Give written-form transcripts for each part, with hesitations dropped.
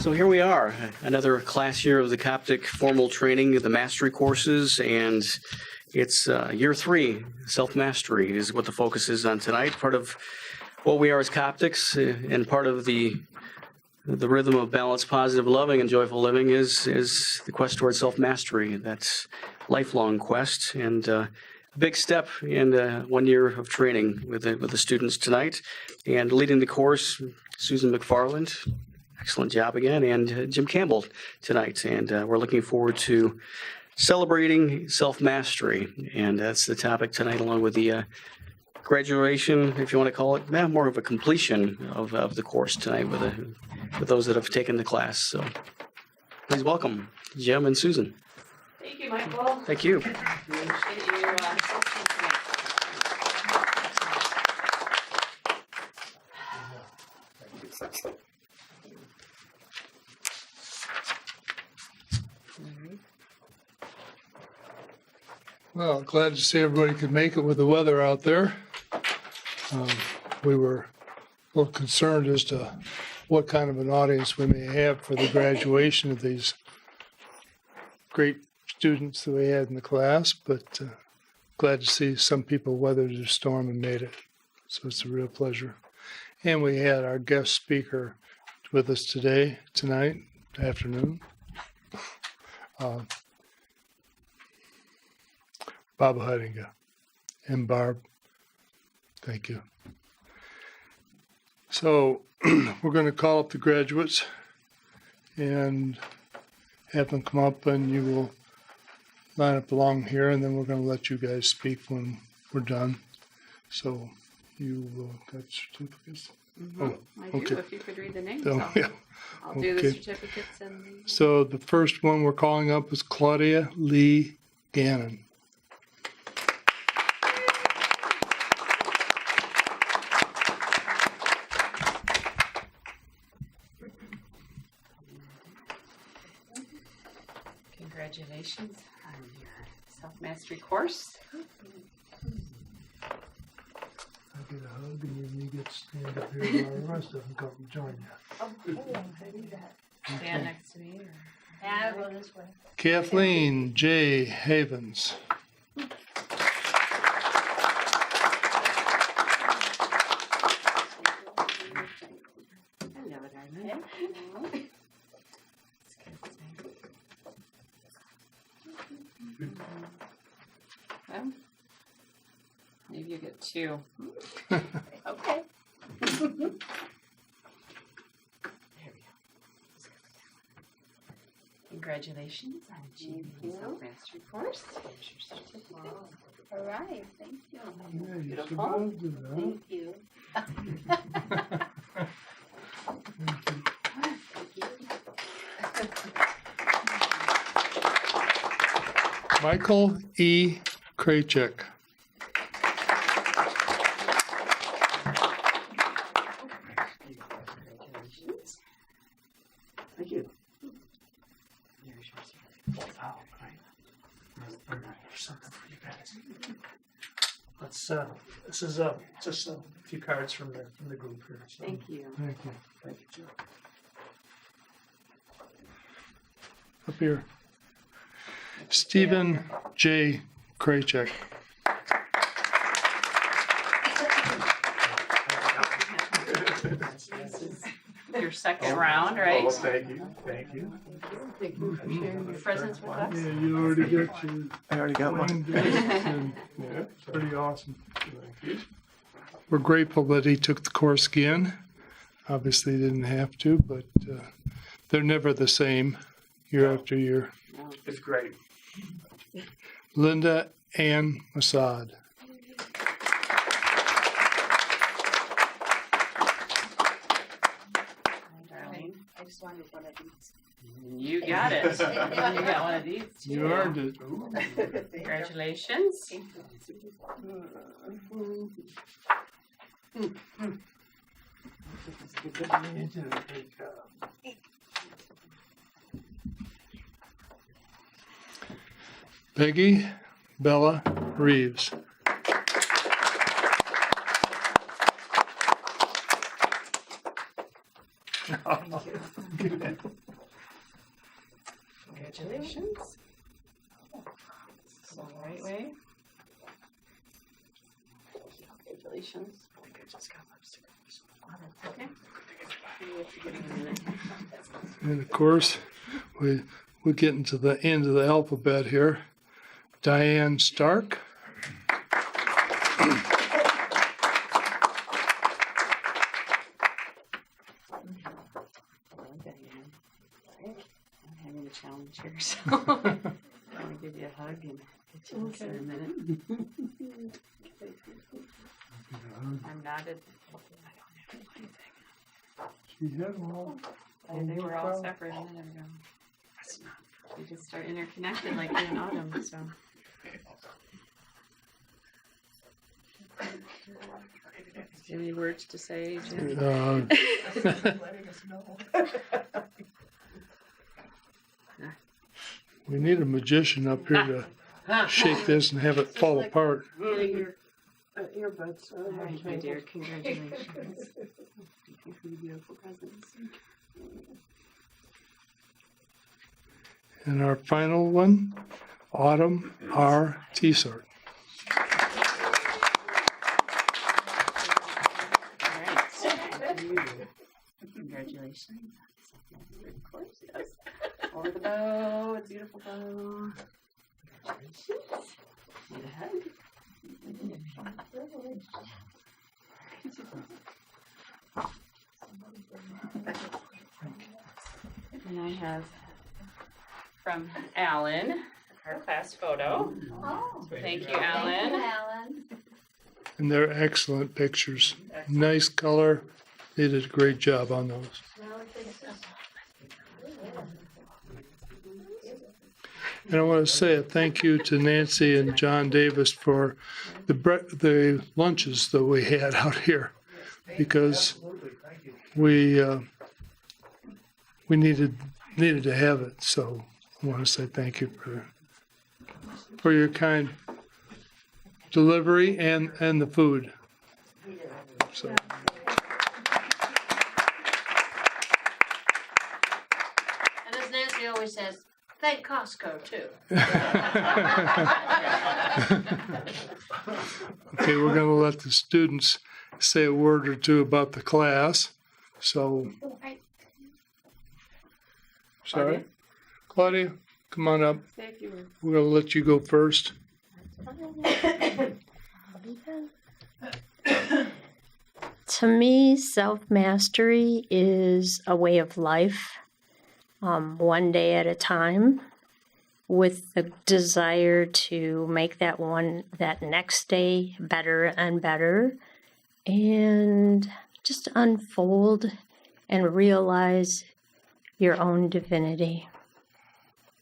So here we are, another class year of the Coptic formal training, the mastery courses, and it's year 3, self-mastery is what the focus is on tonight. Part of what we are as Coptics and part of the rhythm of balanced, positive, loving, and joyful living is the quest towards self-mastery. That's lifelong quest and a big step in 1 year of training with the students tonight. And leading the course, Susan McFarland. Excellent job again, and Jim Campbell tonight. And we're looking forward to celebrating self-mastery. And that's the topic tonight, along with the graduation, if you want to call it, more of a completion of the course tonight with those that have taken the class. So please welcome Jim and Susan. Thank you, Michael. Thank you. Appreciate you Well, glad to see everybody could make it with the weather out there. We were a little concerned as to what kind of an audience we may have for the graduation of these great students that we had in the class, but glad to see some people weathered the storm and made it. So it's a real pleasure. And we had our guest speaker with us tonight, afternoon. Bob Heidinga. And Barb, thank you. So we're going to call up the graduates and have them come up, and you will line up along here, and then we're going to let you guys speak when we're done. So you will got certificates? I do, if you could read the names. Yeah. I'll do the certificates and the... So the first one we're calling up is Claudia Lee Gannon. Congratulations on your self-mastery course. I get a hug, and then you get to stand up here while the rest of them come and join you. Stand next to me. Yeah, I'll go this way. Kathleen J. Havens. Hello, Diamond. Well, maybe you get 2. Okay. There we go. Congratulations on achieving the self-mastery course. Here's your certificate. All right, thank you. Yeah, you're Beautiful. supposed to do that. Thank you. Michael E. Krajcik. Congratulations. Thank you. Here's your certificate. Oh, great. Here's something for you guys. Let's, this is just a few cards from the group here. So. Thank you. Thank you. Thank you, Joe. Up here. Stephen J. Krajcik. This is your second round, right? Oh, thank you. Thank you. Thank you for sharing your presence with us. Yeah, you already got your I already got wing one. discs, and Yeah, it's pretty awesome. Thank you. We're grateful that he took the course again. Obviously, he didn't have to, but they're never the same year after year. It's great. Linda Ann Masad. Hi, darling. I just wanted one of these. You got it. You got one of these too. You earned it. Congratulations. Peggy Bella Reeves. Congratulations. So right way. Congratulations. I think I just got lipstick. Oh, that's okay. You have to give me a minute. And of course, we get into the end of the alphabet here. Diane Stark. Well, Diane. I'm having a challenge here, so I'm gonna give you a hug and get you in a minute. I'm nodded. I don't have anything. She had them all. They were all separate a minute ago. We just start interconnected like you and Autumn, so. Any words to say, Jim? Letting us know. We need a magician up here to shake this and have it fall apart. Earbuds. All right, my dear, congratulations. Thank you for your beautiful presents. And our final one, Autumn R. Tsart. All right. Congratulations. Of course, yes. Over the bow, a beautiful bow. Congratulations. And a hug. And I have from Alan, our class photo. Oh, Thank you, thank you, Alan. Alan. And they're excellent pictures. Nice color. They did a great job on those. And I want to say a thank you to Nancy and John Davis for the lunches that we had out here, because Absolutely, thank you. we needed to have it. So I want to say thank you for your kind delivery and the food. So. And as Nancy always says, thank Costco too. Okay, we're going to let the students say a word or two about the class. So, sorry, Claudia, come on up. Say a few words. We're going to let you go first. To me, self-mastery is a way of life, one day at a time, with the desire to make that next day better and better, and just unfold and realize your own divinity.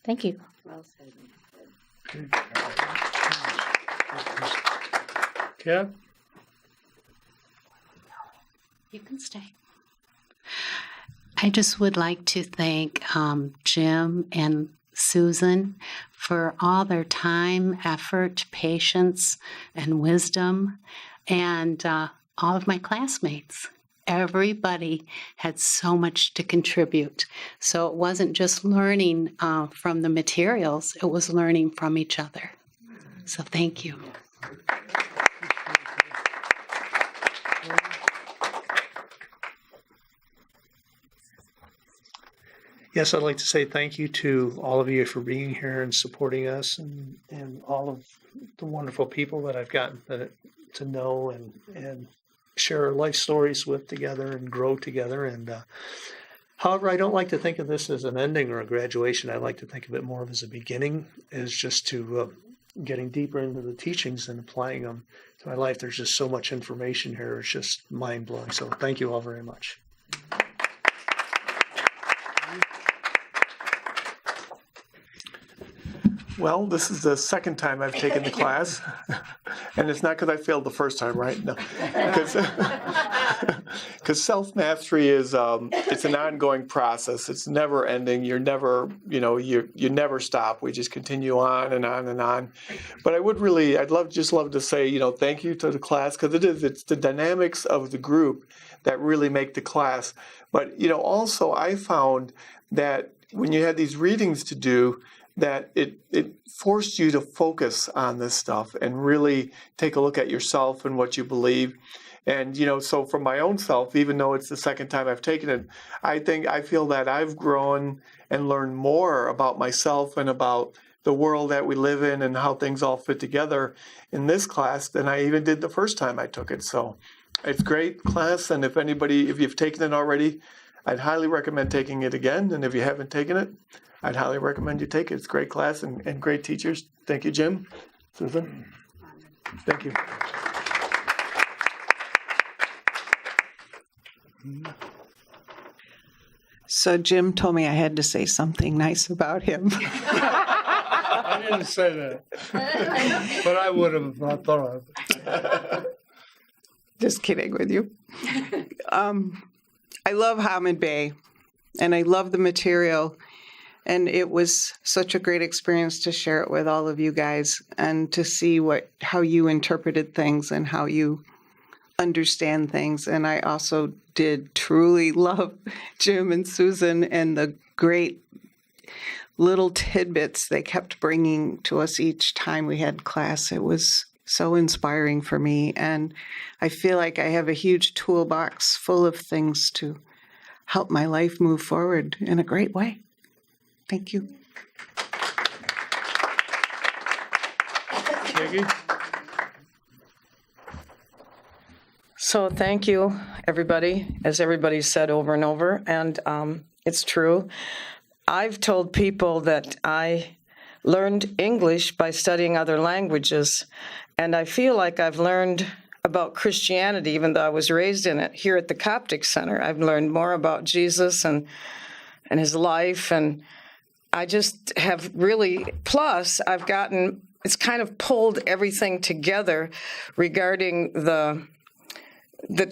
Thank you. Well said. Kat? You can stay. I just would like to thank Jim and Susan for all their time, effort, patience, and wisdom, and all of my classmates. Everybody had so much to contribute. So it wasn't just learning from the materials, it was learning from each other. So thank you. Yes, I'd like to say thank you to all of you for being here and supporting us, and all of the wonderful people that I've gotten to know and share our life stories with together and grow together. And however, I don't like to think of this as an ending or a graduation. I like to think of it more as a beginning, as just to getting deeper into the teachings and applying them to my life. There's just so much information here. It's just mind-blowing. So thank you all very much. Well, this is the second time I've taken the class, and it's not because I failed the first time, right? No, because because self-mastery is, it's an ongoing process. It's never ending. You're never, you never stop. We just continue on and on and on. But I'd love to say, thank you to the class, because it's the dynamics of the group that really make the class. But, also I found that when you had these readings to do, that it forced you to focus on this stuff and really take a look at yourself and what you believe. And, so for my own self, even though it's the second time I've taken it, I feel that I've grown and learned more about myself and about the world that we live in and how things all fit together in this class than I even did the first time I took it. So it's a great class. And if you've taken it already, I'd highly recommend taking it again. And if you haven't taken it, I'd highly recommend you take it. It's a great class and great teachers. Thank you, Jim. Susan. Thank you. So Jim told me I had to say something nice about him. I didn't say that, but I would have not thought of it. Just kidding with you. I love Hamid Bey, and I love the material. And it was such a great experience to share it with all of you guys and to see how you interpreted things and how you understand things. And I also did truly love Jim and Susan and the great little tidbits they kept bringing to us each time we had class. It was so inspiring for me. And I feel like I have a huge toolbox full of things to help my life move forward in a great way. Thank you. Peggy? So thank you, everybody, as everybody said over and over, and it's true. I've told people that I learned English by studying other languages, and I feel like I've learned about Christianity, even though I was raised in it. Here at the Coptic Center, I've learned more about Jesus and his life, and I just have really, plus I've gotten, it's kind of pulled everything together regarding the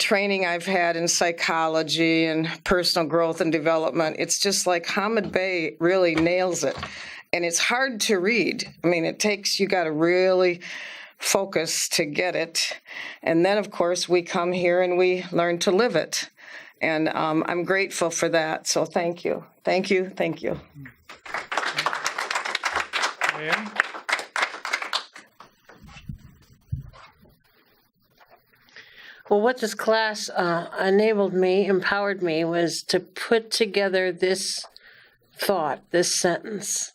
training I've had in psychology and personal growth and development. It's just like Hamid Bey really nails it. And it's hard to read. I mean, you got to really focus to get it. And then, of course, we come here and we learn to live it. And I'm grateful for that. So thank you. Thank you. Thank you. Ann? Well, what this class empowered me, was to put together this thought, this sentence.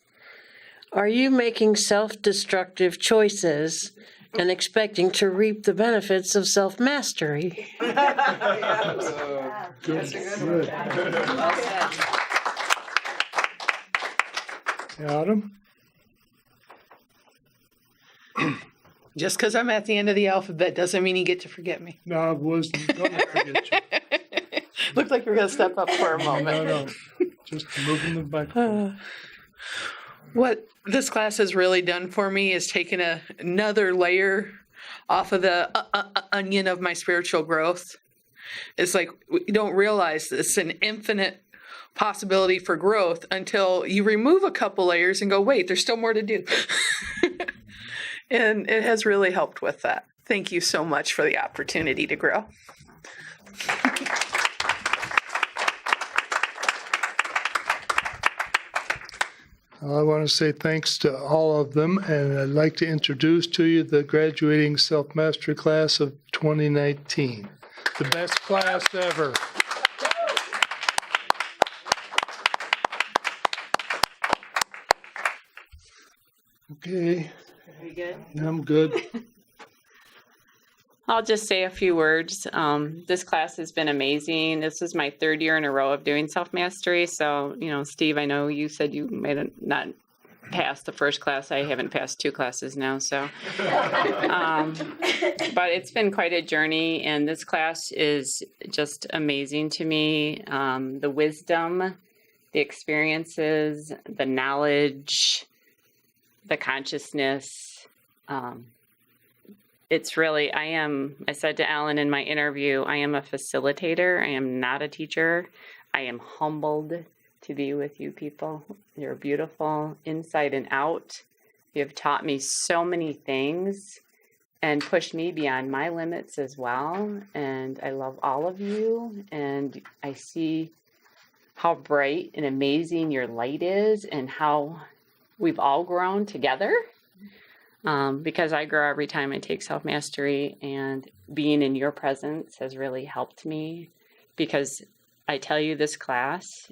Are you making self-destructive choices and expecting to reap the benefits of self-mastery? Good. Adam? Just because I'm at the end of the alphabet doesn't mean you get to forget me. No, I wasn't going to forget you. Looked like you were going to step up for a moment. No. Just moving the microphone. What this class has really done for me is taken another layer off of the onion of my spiritual growth. It's like you don't realize it's an infinite possibility for growth until you remove a couple layers and go, wait, there's still more to do. And it has really helped with that. Thank you so much for the opportunity to grow. I want to say thanks to all of them, and I'd like to introduce to you the graduating self-mastery class of 2019. The best class ever. Okay. Are you good? I'm good. I'll just say a few words. This class has been amazing. This is my third year in a row of doing self-mastery. So, Steve, I know you said you may not pass the first class. I haven't passed 2 classes now, so. But it's been quite a journey, and this class is just amazing to me. The wisdom, the experiences, the knowledge, the consciousness. it's really, I said to Alan in my interview, I am a facilitator. I am not a teacher. I am humbled to be with you people. You're beautiful inside and out. You have taught me so many things and pushed me beyond my limits as well. And I love all of you. And I see how bright and amazing your light is and how we've all grown together. Because I grow every time I take self-mastery, and being in your presence has really helped me, because I tell you, this class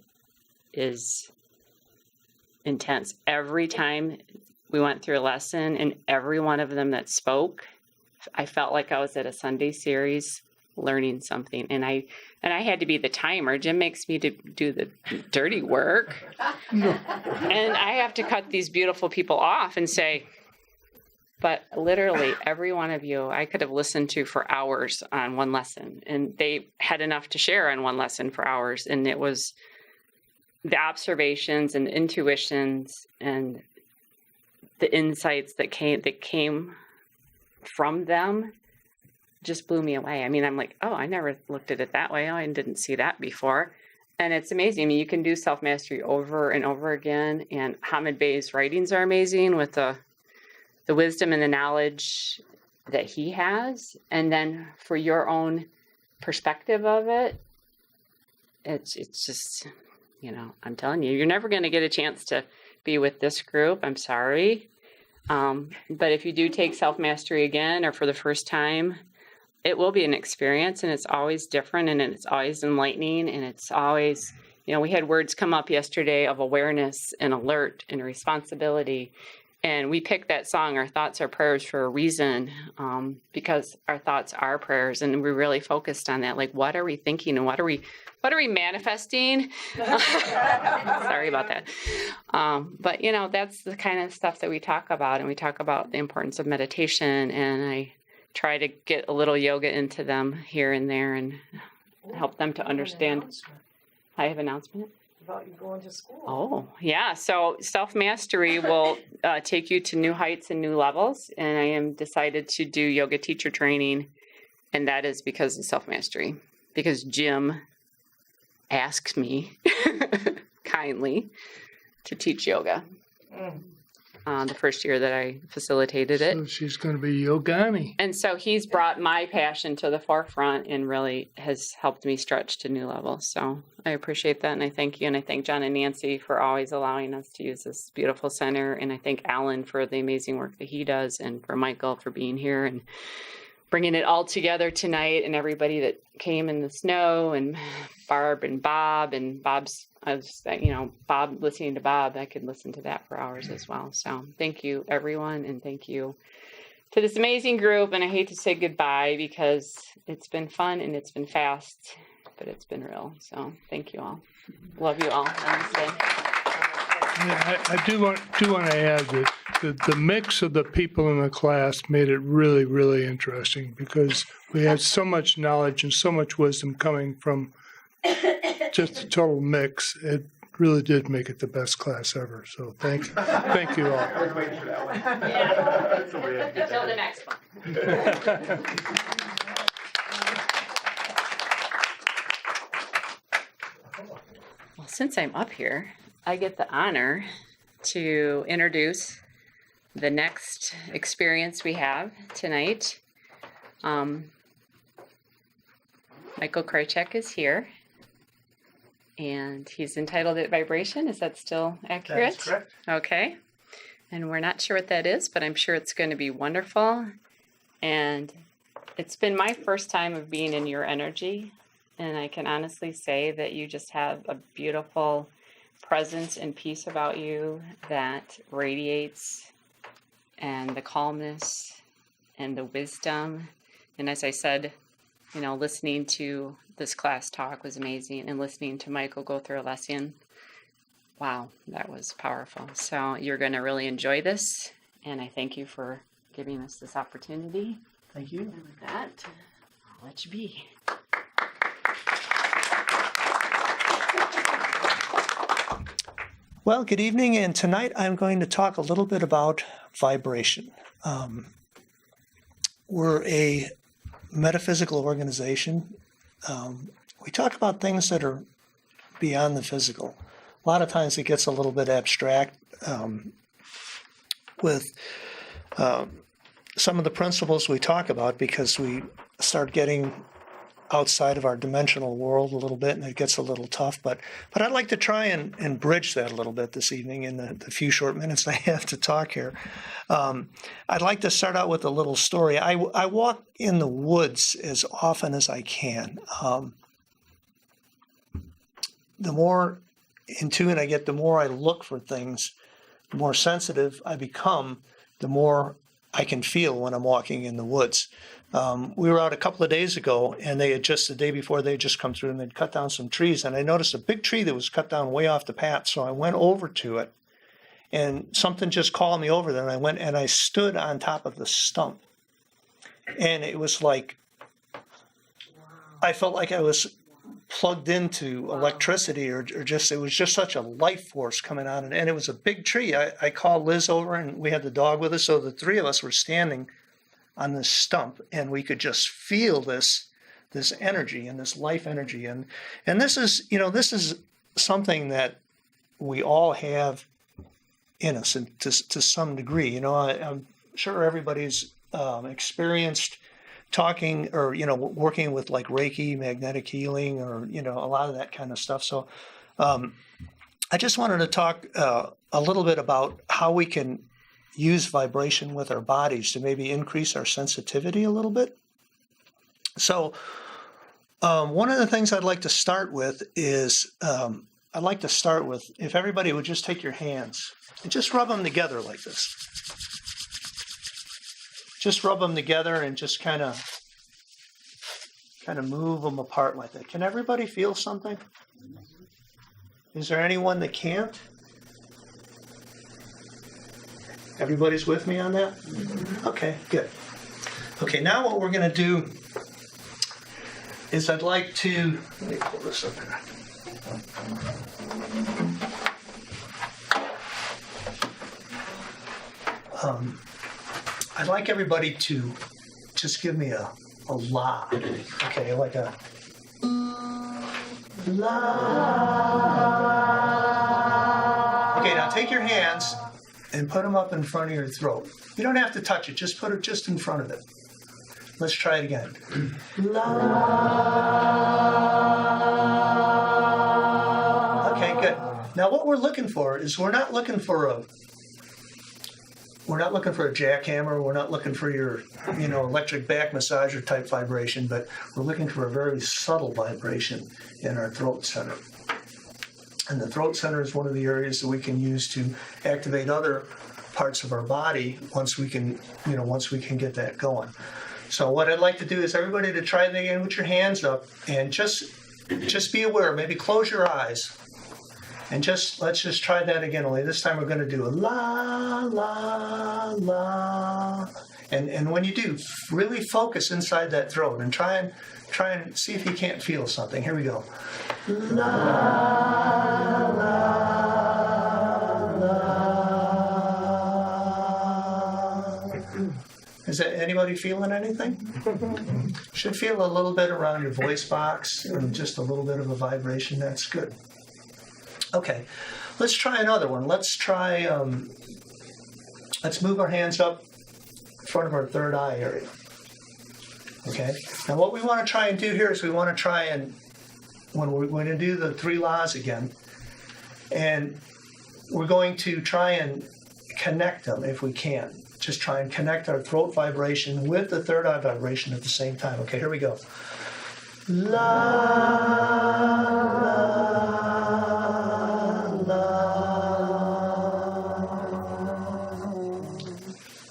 is intense. Every time we went through a lesson, and every one of them that spoke, I felt like I was at a Sunday series learning something. And I had to be the timer. Jim makes me do the dirty work. And I have to cut these beautiful people off and say, but literally every one of you, I could have listened to for hours on one lesson, and they had enough to share on one lesson for hours. And it was the observations and intuitions and the insights that came from them just blew me away. I mean, I'm like, oh, I never looked at it that way. Oh, I didn't see that before. And it's amazing. I mean, you can do self-mastery over and over again. And Hamid Bey's writings are amazing with the wisdom and the knowledge that he has. And then for your own perspective of it, it's just, I'm telling you, you're never going to get a chance to be with this group. I'm sorry. But if you do take self-mastery again or for the first time, it will be an experience, and it's always different, and it's always enlightening, and it's always, we had words come up yesterday of awareness and alert and responsibility. And we picked that song, Our Thoughts Are Prayers, for a reason, because our thoughts are prayers. And we really focused on that. Like, what are we thinking, and what are we manifesting? Sorry about that. But, that's the kind of stuff that we talk about. And we talk about the importance of meditation. And I try to get a little yoga into them here and there and help them to understand. I have an announcement. About you going to school. Oh, yeah. So self-mastery will take you to new heights and new levels. And I am decided to do yoga teacher training. And that is because of self-mastery. Because Jim asked me kindly to teach yoga. The first year that I facilitated it. So she's going to be Yogani. And so he's brought my passion to the forefront and really has helped me stretch to new levels. So I appreciate that, and I thank you, and I thank John and Nancy for always allowing us to use this beautiful center, and I thank Alan for the amazing work that he does, and for Michael for being here and bringing it all together tonight, and everybody that came in the snow, and Barb and Bob, and Bob's, Bob, listening to Bob, I could listen to that for hours as well. So thank you, everyone, and thank you to this amazing group. And I hate to say goodbye because it's been fun and it's been fast, but it's been real. So thank you all. Love you all. Namaste. I do want to add that the mix of the people in the class made it really, really interesting, because we had so much knowledge and so much wisdom coming from just a total mix. It really did make it the best class ever. So thank you all. I was waiting for that one. Yeah. Until the next one. Well, since I'm up here, I get the honor to introduce the next experience we have tonight. Michael Krychek is here, and he's entitled It Vibration. Is that still accurate? That's correct. Okay. And we're not sure what that is, but I'm sure it's going to be wonderful. And it's been my first time of being in your energy, and I can honestly say that you just have a beautiful presence and peace about you that radiates, and the calmness and the wisdom. And as I said, listening to this class talk was amazing, and listening to Michael go through a lesson, wow, that was powerful. So you're going to really enjoy this, and I thank you for giving us this opportunity. Thank you. And with that, I'll let you be. Well, good evening, and tonight I'm going to talk a little bit about vibration. we're a metaphysical organization. We talk about things that are beyond the physical. A lot of times it gets a little bit abstract with some of the principles we talk about, because we start getting outside of our dimensional world a little bit, and it gets a little tough. But I'd like to try and bridge that a little bit this evening in the few short minutes I have to talk here. I'd like to start out with a little story. I walk in the woods as often as I can. The more in tune I get, the more I look for things, the more sensitive I become, the more I can feel when I'm walking in the woods. We were out a couple of days ago, and they had just, the day before, they had just come through and they'd cut down some trees, and I noticed a big tree that was cut down way off the path, so I went over to it, and something just called me over there, and I went and I stood on top of the stump, and it was like, I felt like I was plugged into electricity, or just, it was just such a life force coming out, and it was a big tree. I called Liz over, and we had the dog with us, so the three of us were standing on this stump, and we could just feel this energy and this life energy, and this is, this is something that we all have in us, and to some degree. I'm sure everybody's experienced talking or working with like Reiki, magnetic healing, or a lot of that kind of stuff. So I just wanted to talk a little bit about how we can use vibration with our bodies to maybe increase our sensitivity a little bit. So one of the things I'd like to start with is if everybody would just take your hands and just rub them together like this. Just rub them together and just kind of move them apart like that. Can everybody feel something? Is there anyone that can't? Everybody's with me on that? Okay, good. Okay, now what we're going to do is I'd like to, let me pull this up here. I'd like everybody to just give me a la. Okay, like a la. Okay, now take your hands and put them up in front of your throat. You don't have to touch it, just put it just in front of it. Let's try it again. La. Okay, good. Now what we're looking for is we're not looking for a jackhammer, we're not looking for your, electric back massager type vibration, but we're looking for a very subtle vibration in our throat center. And the throat center is one of the areas that we can use to activate other parts of our body once we can get that going. So what I'd like to do is everybody to try it again with your hands up, and just be aware, maybe close your eyes. And let's just try that again. Only this time we're going to do a la, la, la. And when you do, really focus inside that throat and try and see if you can't feel something. Here we go. La, la, la. Is that anybody feeling anything? Should feel a little bit around your voice box and just a little bit of a vibration. That's good. Okay, let's try another one. Let's move our hands up in front of our third eye area. Okay, now what we want to try and do here is we want to try and, when we're going to do the three laws again, and we're going to try and connect them if we can. Just try and connect our throat vibration with the third eye vibration at the same time. Okay, here we go. La, la.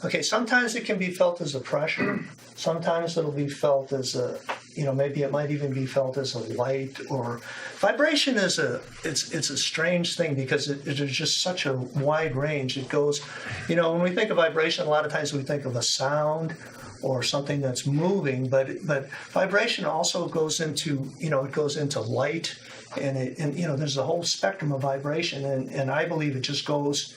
Okay, sometimes it can be felt as a pressure. Sometimes it'll be felt as a, maybe it might even be felt as a light, or vibration is it's a strange thing because it is just such a wide range. It goes, when we think of vibration, a lot of times we think of a sound or something that's moving, but vibration also goes into, it goes into light, and there's a whole spectrum of vibration, and I believe it just goes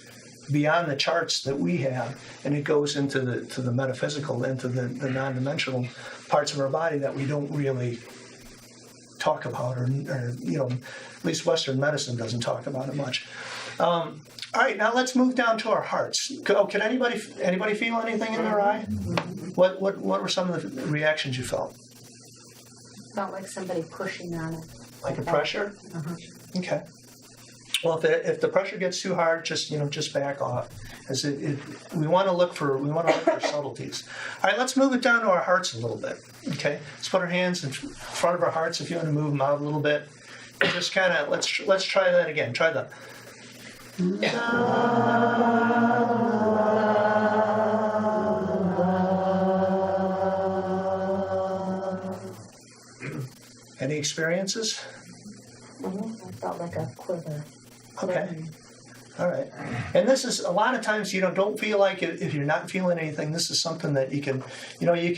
beyond the charts that we have, and it goes into the metaphysical, into the non-dimensional parts of our body that we don't really talk about, or at least Western medicine doesn't talk about it much. All right, now let's move down to our hearts. Oh, can anybody feel anything in their eye? What were some of the reactions you felt? Felt like somebody pushing on it. Like a pressure? Okay. Well, if the pressure gets too hard, just back off. As we want to look for subtleties. All right, let's move it down to our hearts a little bit. Okay, let's put our hands in front of our hearts. If you want to move them out a little bit, just kind of let's try that again. Try the. Any experiences? I felt like a quiver. Okay. All right. And this is a lot of times, don't feel like if you're not feeling anything, this is something that you can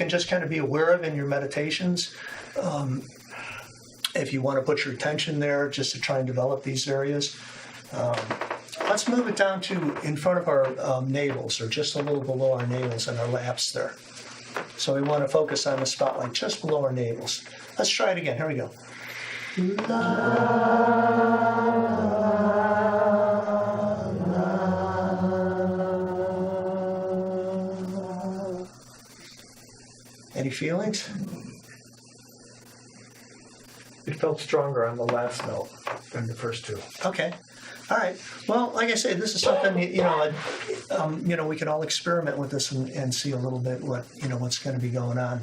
just kind of be aware of in your meditations. If you want to put your attention there just to try and develop these areas. Let's move it down to in front of our navels, or just a little below our navels and our laps there. So we want to focus on the spotlight just below our navels. Let's try it again. Here we go. Any feelings? It felt stronger on the last note than the first two. Okay. All right. Well, like I say, this is something we can all experiment with this and see a little bit what's going to be going on.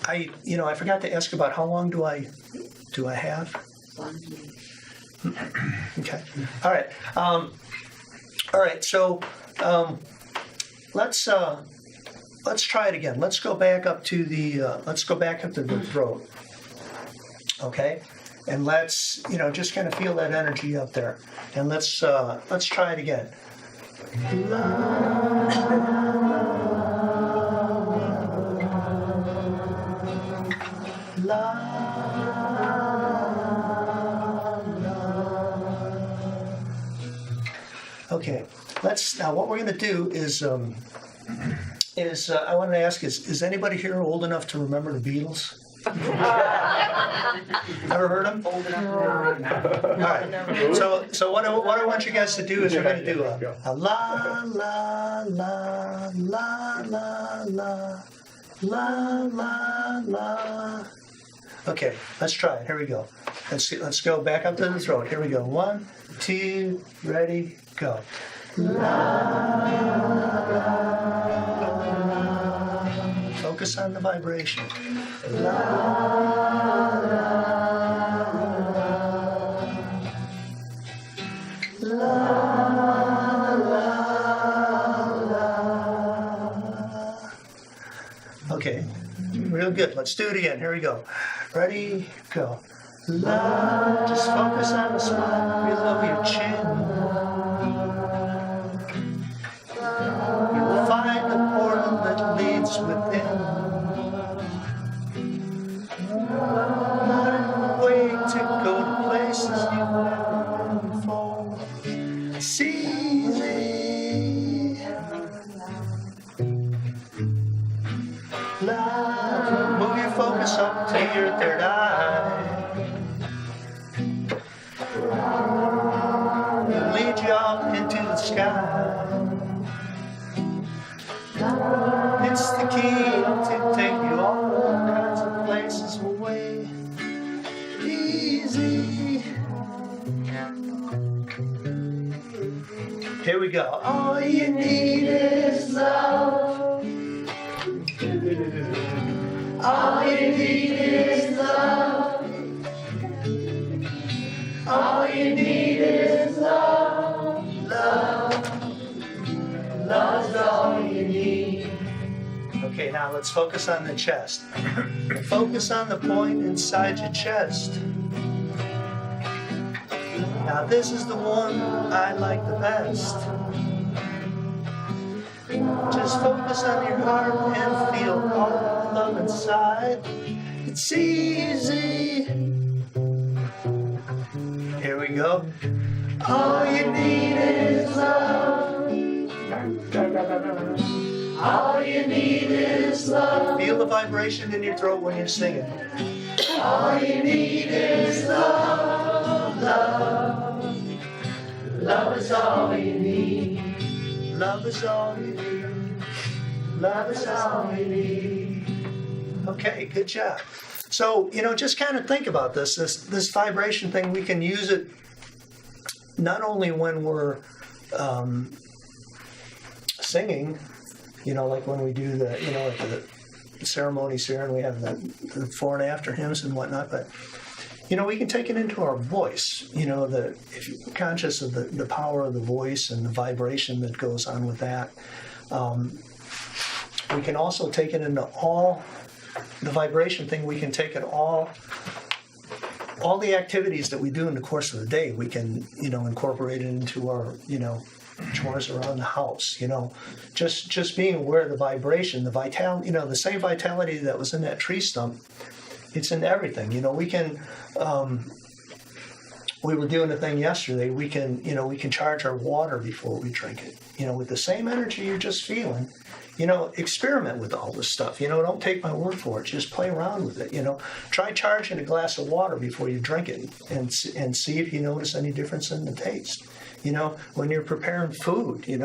I forgot to ask about how long do I have? Okay. All right. All right. So let's try it again. Let's go back up to the throat. Okay. And let's just kind of feel that energy up there. And let's try it again. Okay, now what we're going to do is I want to ask is anybody here old enough to remember the Beatles? Ever heard them? Old enough. All right. So what I want you guys to do is we're going to do a la la la la la la la la la. Okay, let's try it. Here we go. Let's go back up to the throat. Here we go. 1, 2, ready, go. Focus on the vibration. Okay, real good. Let's do it again. Here we go. Ready, go. Just focus on the spot below your chin. You'll find the portal that leads within. Not a way to go to places you've never been before. It's easy. Move your focus up to your third eye. Lead you up into the sky. It's the key to take you all kinds of places away. Easy. Here we go. All you need is love. All you need is love. All you need is love. Love. Love's all you need. Okay, now let's focus on the chest. Focus on the point inside your chest. Now this is the one I like the best. Just focus on your heart and feel all the love inside. It's easy. Here we go. All you need is love. All you need is love. Feel the vibration in your throat when you're singing. All you need is love, love. Love is all you need. Love is all you need. Love is all you need. Okay, good job. So, just kind of think about this vibration thing. We can use it not only when we're singing, like when we do like the ceremonies here and we have the before and after hymns and whatnot, but we can take it into our voice. If you're conscious of the power of the voice and the vibration that goes on with that, we can also take it into all the vibration thing. We can take it all the activities that we do in the course of the day. We can incorporate it into our chores around the house. Just being aware of the vibration, the vitality. The same vitality that was in that tree stump. It's in everything. We can. We were doing a thing yesterday. We can charge our water before we drink it. With the same energy you're just feeling. Experiment with all this stuff. Don't take my word for it. Just play around with it. Try charging a glass of water before you drink it, and see if you notice any difference in the taste. When you're preparing food, you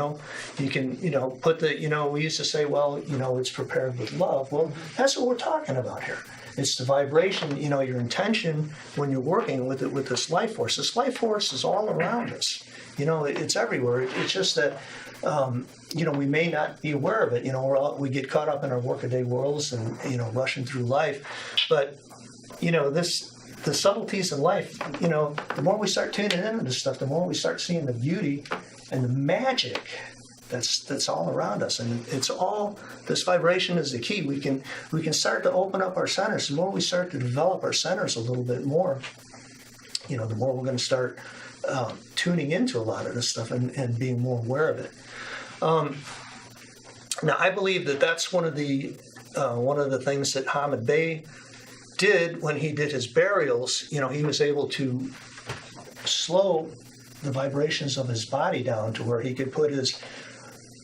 can, put the, we used to say, well, it's prepared with love. Well, that's what we're talking about here. It's the vibration, your intention when you're working with it, with this life force. This life force is all around us. It's everywhere. It's just that, we may not be aware of it. We get caught up in our workaday worlds and, rushing through life. But, the subtleties in life, the more we start tuning into this stuff, the more we start seeing the beauty and the magic that's all around us. And it's all, this vibration is the key. We can start to open up our centers. The more we start to develop our centers a little bit more, the more we're going to start tuning into a lot of this stuff and being more aware of it. Now, I believe that's one of the things that Hamid Bey did when he did his burials. He was able to slow the vibrations of his body down to where he could put his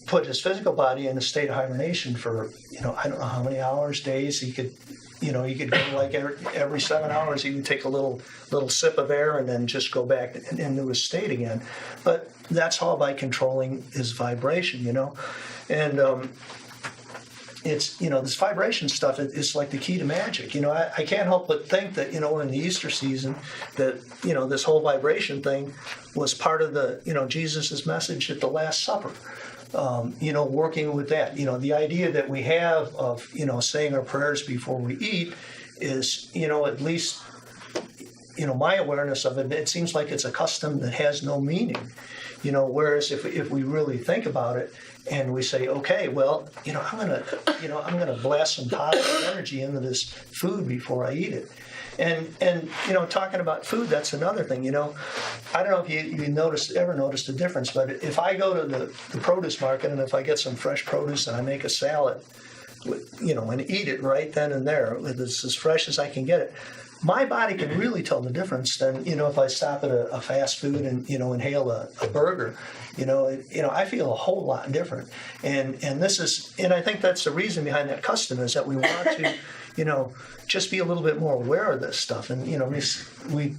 physical body in a state of hibernation for, I don't know how many hours, days. He could go like every 7 hours, he would take a little sip of air and then just go back into his state again. But that's all by controlling his vibration, and it's, this vibration stuff is like the key to magic. I can't help but think that, in the Easter season, that, this whole vibration thing was part of the, Jesus's message at the Last Supper. Working with that, the idea that we have of, saying our prayers before we eat is, at least, my awareness of it, it seems like it's a custom that has no meaning, whereas if we really think about it and we say, okay, well, I'm gonna blast some positive energy into this food before I eat it. And talking about food, that's another thing. I don't know if you ever noticed a difference, but if I go to the produce market and if I get some fresh produce and I make a salad, and eat it right then and there, it's as fresh as I can get it, my body can really tell the difference than, if I stop at a fast food and, inhale a burger. I feel a whole lot different. And I think that's the reason behind that custom, is that we want to, just be a little bit more aware of this stuff. And,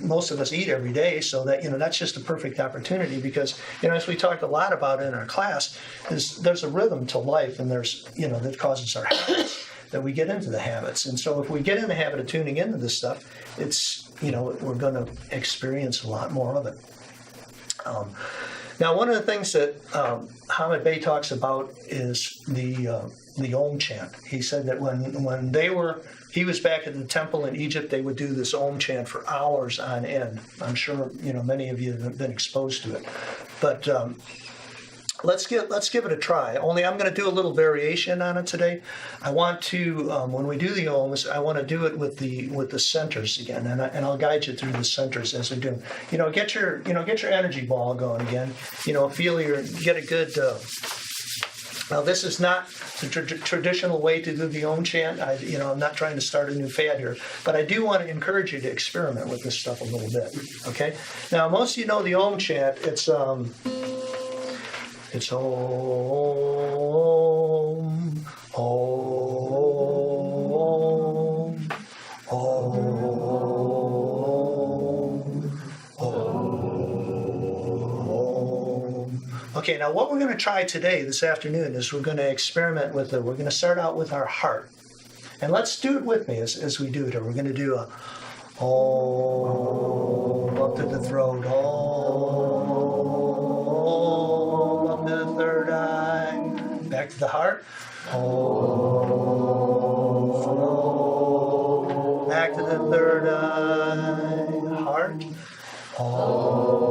most of us eat every day, so that, that's just a perfect opportunity, because, as we talked a lot about in our class, there's a rhythm to life, and there's, that causes our habits, that we get into the habits. And so if we get in the habit of tuning into this stuff, it's, we're going to experience a lot more of it. Now, one of the things that Hamid Bey talks about is the Om chant. He said that when he was back at the temple in Egypt, they would do this Om chant for hours on end. I'm sure many of you have been exposed to it, but let's give it a try. Only I'm going to do a little variation on it today. I want to, when we do the Oms, I want to do it with the centers again, and I'll guide you through the centers as we're doing. Get your energy ball going again. Get a good Now, this is not the traditional way to do the Om chant. I'm not trying to start a new fad here, but I do want to encourage you to experiment with this stuff a little bit. Okay. Now, most of you know the Om chant. It's Om, Om, Om. Okay, now what we're going to try today, this afternoon, is we're going to experiment with it. We're going to start out with our heart. And let's do it with me as we do it. We're going to do a Om up to the throat, Om up to the third eye, back to the heart, Om, back to the third eye, heart, Om,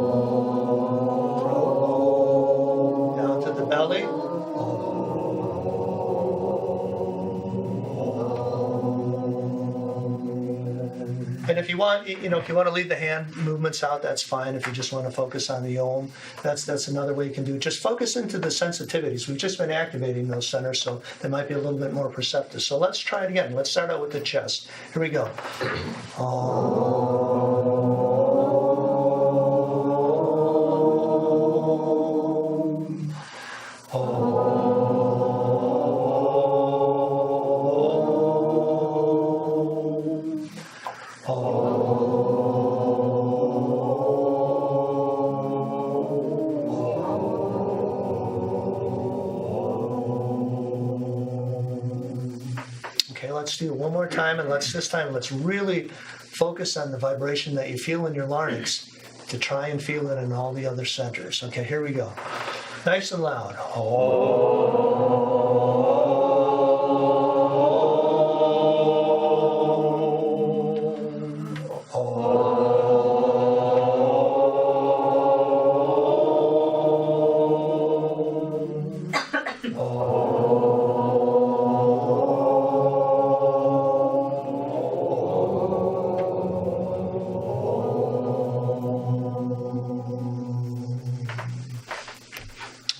down to the belly, and if you want to leave the hand movements out, that's fine. If you just want to focus on the Om, that's another way you can do it. Just focus into the sensitivities. We've just been activating those centers, so they might be a little bit more perceptive. So let's try it again. Let's start out with the chest. Here we go. Okay, let's do it one more time, and let's really focus on the vibration that you feel in your larynx to try and feel it in all the other centers. Okay, here we go. Nice and loud.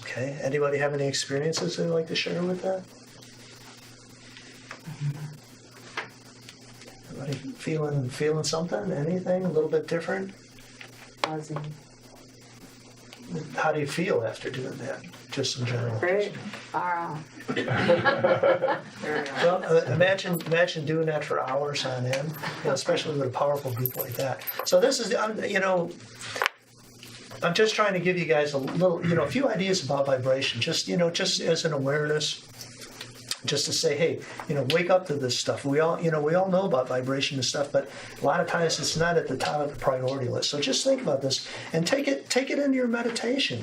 Okay, anybody have any experiences they'd like to share with that? Anybody feeling something? Anything a little bit different? Buzzing. How do you feel after doing that? Just in general. Great. Far off. Well, imagine doing that for hours on end, especially with a powerful group like that. So this is, I'm just trying to give you guys a little, a few ideas about vibration, just as an awareness, just to say, hey, wake up to this stuff. We all know about vibration and stuff, but a lot of times it's not at the top of the priority list. So just think about this and take it into your meditation.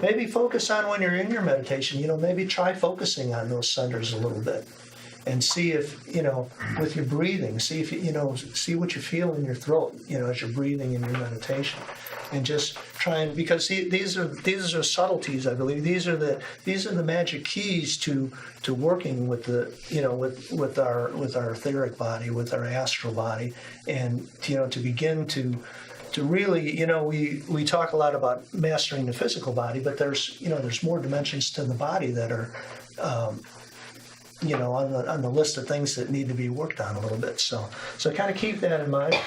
Maybe focus on when you're in your meditation. Maybe try focusing on those centers a little bit. And see if, with your breathing, see if see what you feel in your throat, as you're breathing in your meditation. And just try and, because these are subtleties, I believe. These are the magic keys to working with the, with our etheric body, with our astral body, and to begin to really, we talk a lot about mastering the physical body, but there's more dimensions to the body that are on the list of things that need to be worked on a little bit. So kind of keep that in mind.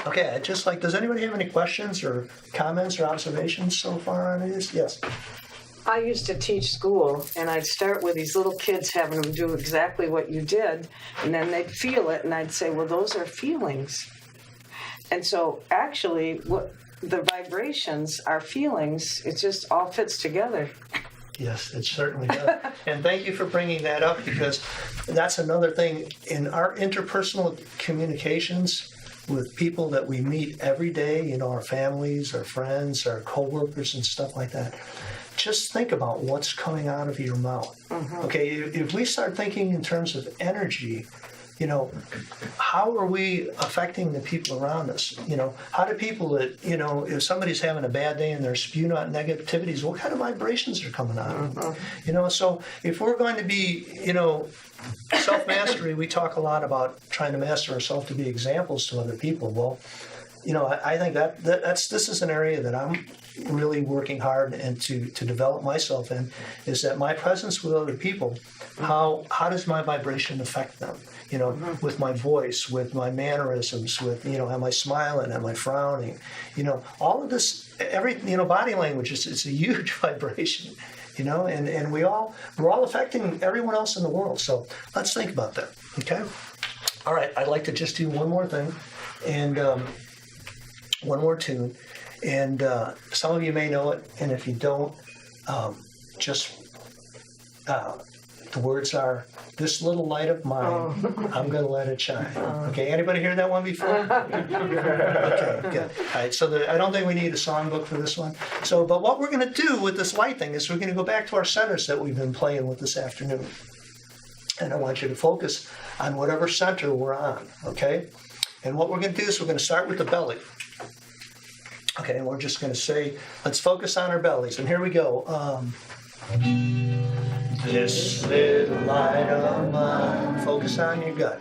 Okay, does anybody have any questions or comments or observations so far on this? Yes. I used to teach school, and I'd start with these little kids, having them do exactly what you did, and then they'd feel it, and I'd say, well, those are feelings. And so actually, what the vibrations are feelings. It just all fits together. Yes, it certainly does. And thank you for bringing that up, because that's another thing in our interpersonal communications with people that we meet every day, our families, our friends, our coworkers and stuff like that. Just think about what's coming out of your mouth. Mm-hmm. Okay, if we start thinking in terms of energy, how are we affecting the people around us? How do people that, if somebody's having a bad day and they're spewing out negativities, what kind of vibrations are coming out of them? So if we're going to be, self-mastery, we talk a lot about trying to master ourselves to be examples to other people. Well, I think this is an area that I'm really working hard and to develop myself in, is that my presence with other people, how does my vibration affect them? With my voice, with my mannerisms, with, am I smiling, am I frowning? All of this, body language it's a huge vibration, and we're all affecting everyone else in the world. So let's think about that, okay? All right, I'd like to just do one more thing, and one more tune. And some of you may know it, and if you don't, the words are, "This little light of mine, I'm going to let it shine." Okay, anybody hear that one before? Okay, good. All right, so I don't think we need a songbook for this one. But what we're going to do with this light thing is we're going to go back to our centers that we've been playing with this afternoon. And I want you to focus on whatever center we're on, okay? And what we're going to do is we're going to start with the belly. Okay, and we're just going to say, let's focus on our bellies. And here we go. This little light of mine. Focus on your gut.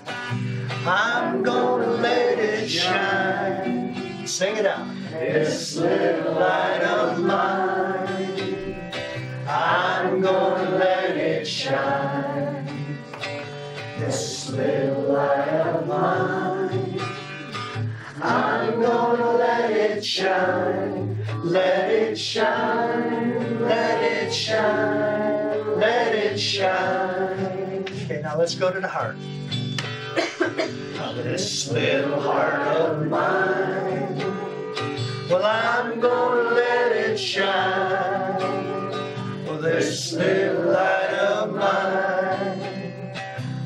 I'm going to let it shine. Sing it out. This little light of mine. I'm going to let it shine. This little light of mine. I'm gonna let it shine, let it shine, let it shine, let it shine. Okay, now let's go to the heart. This little heart of mine, well, I'm gonna let it shine. Well, this little light of mine,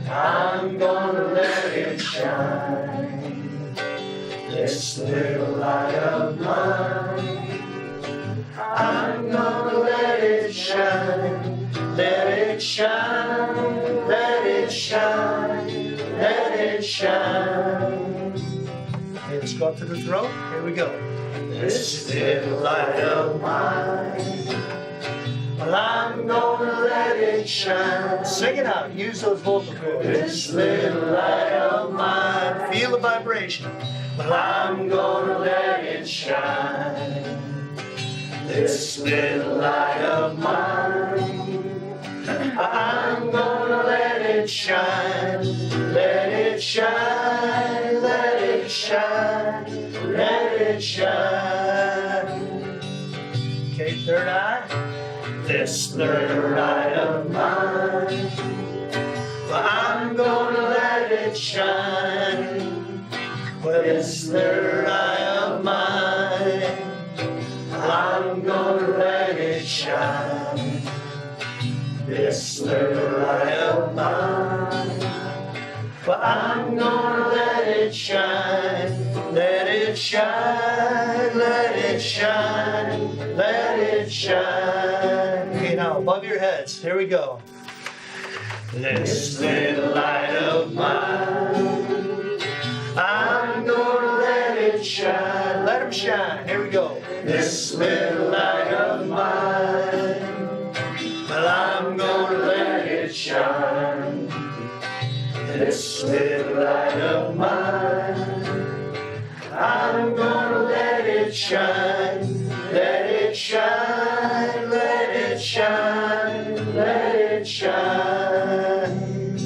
I'm gonna let it shine. This little light of mine, I'm gonna let it shine, let it shine, let it shine, let it shine. Okay, let's go up to the throat. Here we go. This little light of mine, well, I'm gonna let it shine. Sing it out. Use those vocal cords. This little light of mine. Feel the vibration. Well, I'm gonna let it shine. This little light of mine, I'm gonna let it shine. Let it shine, let it shine, let it shine. Okay, third eye. This third eye of mine, well, I'm gonna let it shine. Well, this third eye of mine, I'm gonna let it shine. This third eye of mine, well, I'm gonna let it shine. Let it shine, let it shine, let it shine. Okay, now above your heads, here we go. This little light of mine, I'm gonna let it shine. Let 'em shine. Here we go. This little light of mine, well, I'm gonna let it shine. This little light of mine, I'm gonna let it shine. Let it shine, let it shine, let it shine.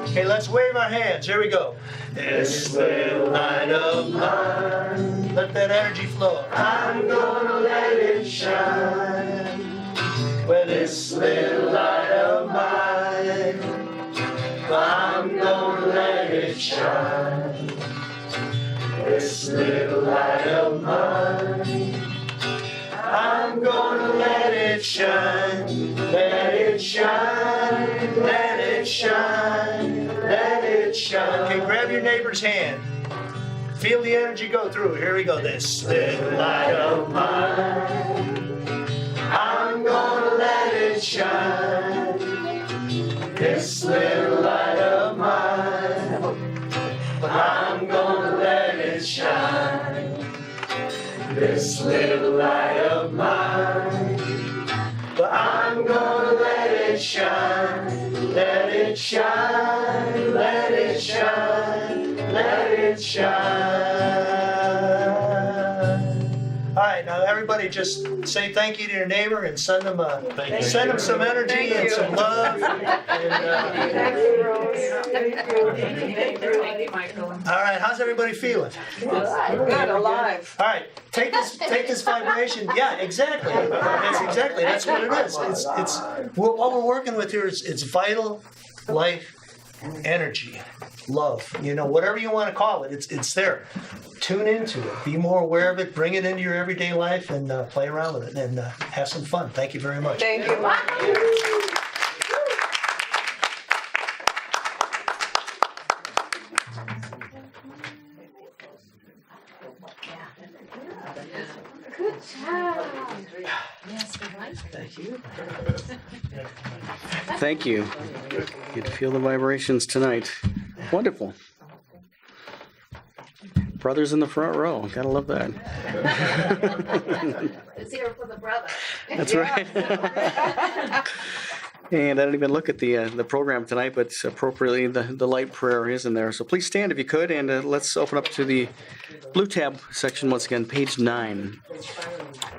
Okay, let's wave our hands. Here we go. This little light of mine, let that energy flow. I'm gonna let it shine. Well, this little light of mine, I'm gonna let it shine. This little light of mine, I'm gonna let it shine. Let it shine, let it shine, let it shine. Okay, grab your neighbor's hand. Feel the energy go through. Here we go. This little light of mine, I'm gonna let it shine. This little light of mine, I'm gonna let it shine. This little light of mine, but I'm gonna let it shine. Let it shine, let it shine, let it shine. everybody just say thank you to your neighbor and send them some energy and some love. All right, how's everybody feeling? Good, alive. All right, take this vibration. Yeah, exactly. That's what it is. What we're working with here is it's vital life energy, love. Whatever you want to call it, it's there. Tune into it. Be more aware of it. Bring it into your everyday life and play around with it and have some fun. Thank you very much. Thank you, Mike. Thank you. Get to feel the vibrations tonight. Wonderful. Brothers in the front row. Gotta love that. It's here for the brother. That's right. And I didn't even look at the program tonight, but appropriately the light prayer is in there. So please stand if you could, and let's open up to the blue tab section once again, page 9.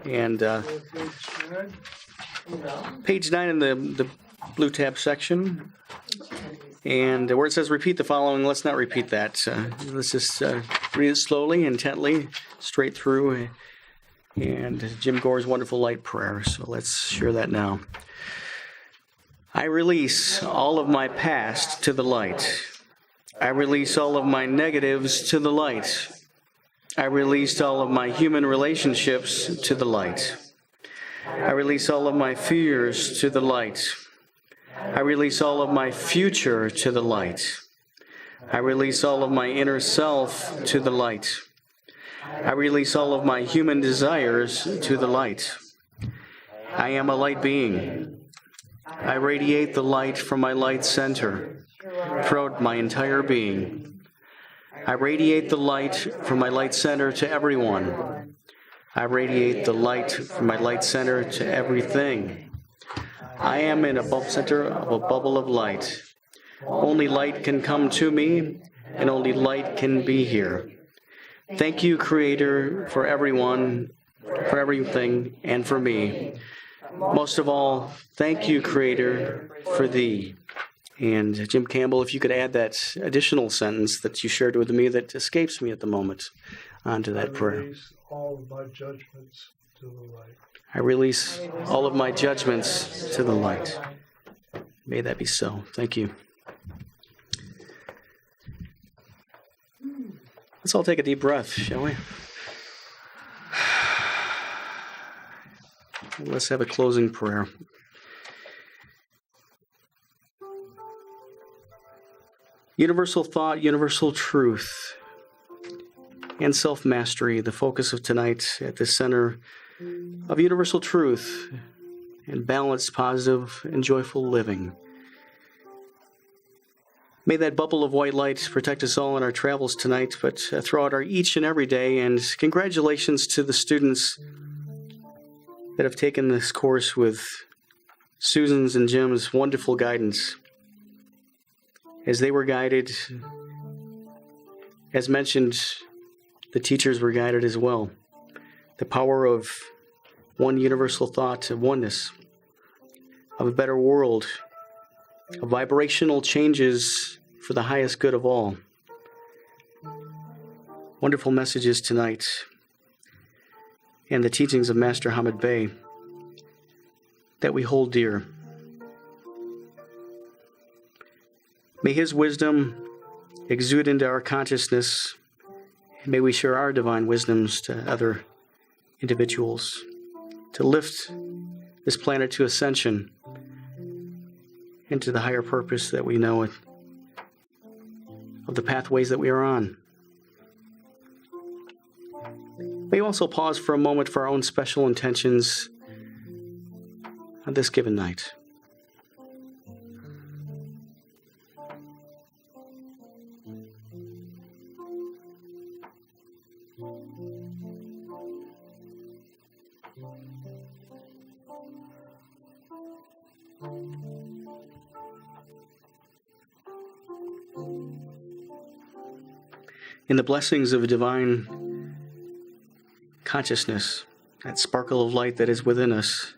And page 9 in the blue tab section. And where it says repeat the following, let's not repeat that. Let's just read it slowly, intently, straight through. And Jim Gore's wonderful light prayer. So let's share that now. I release all of my past to the light. I release all of my negatives to the light. I release all of my human relationships to the light. I release all of my fears to the light. I release all of my future to the light. I release all of my inner self to the light. I release all of my human desires to the light. I am a light being. I radiate the light from my light center throughout my entire being. I radiate the light from my light center to everyone. I radiate the light from my light center to everything. I am in a center of a bubble of light. Only light can come to me, and only light can be here. Thank you, Creator, for everyone, for everything, and for me. Most of all, thank you, Creator, for thee. And Jim Campbell, if you could add that additional sentence that you shared with me that escapes me at the moment onto that prayer. Release all of my judgments to the light. I release all of my judgments to the light. May that be so. Thank you. Let's all take a deep breath, shall we? Let's have a closing prayer. Universal thought, universal truth, and self-mastery, the focus of tonight at the center of universal truth and balanced, positive, and joyful living. May that bubble of white light protect us all in our travels tonight, but throughout our each and every day. And congratulations to the students that have taken this course with Susan's and Jim's wonderful guidance. As they were guided, as mentioned, the teachers were guided as well. The power of one universal thought of oneness, of a better world, of vibrational changes for the highest good of all. Wonderful messages tonight, and the teachings of Master Hamid Bey that we hold dear. May his wisdom exude into our consciousness, and may we share our divine wisdoms to other individuals to lift this planet to ascension into the higher purpose that we know it, of the pathways that we are on. May we also pause for a moment for our own special intentions on this given night. In the blessings of a divine consciousness, that sparkle of light that is within us.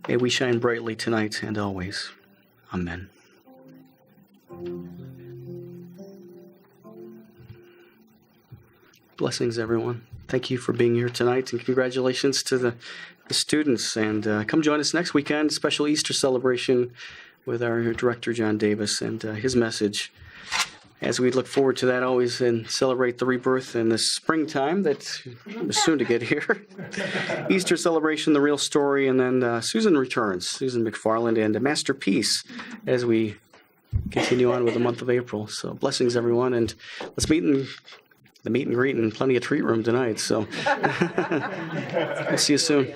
May we shine brightly tonight and always. Amen. Blessings, everyone. Thank you for being here tonight, and congratulations to the students. And come join us next weekend, special Easter celebration with our director, John Davis, and his message. As we look forward to that always and celebrate the rebirth in the springtime that is soon to get here. Easter celebration, the real story, and then Susan returns, Susan McFarland, and a masterpiece as we continue on with the month of April. So blessings, everyone, and let's meet in the meet and greet and plenty of treat room tonight. So we'll see you soon.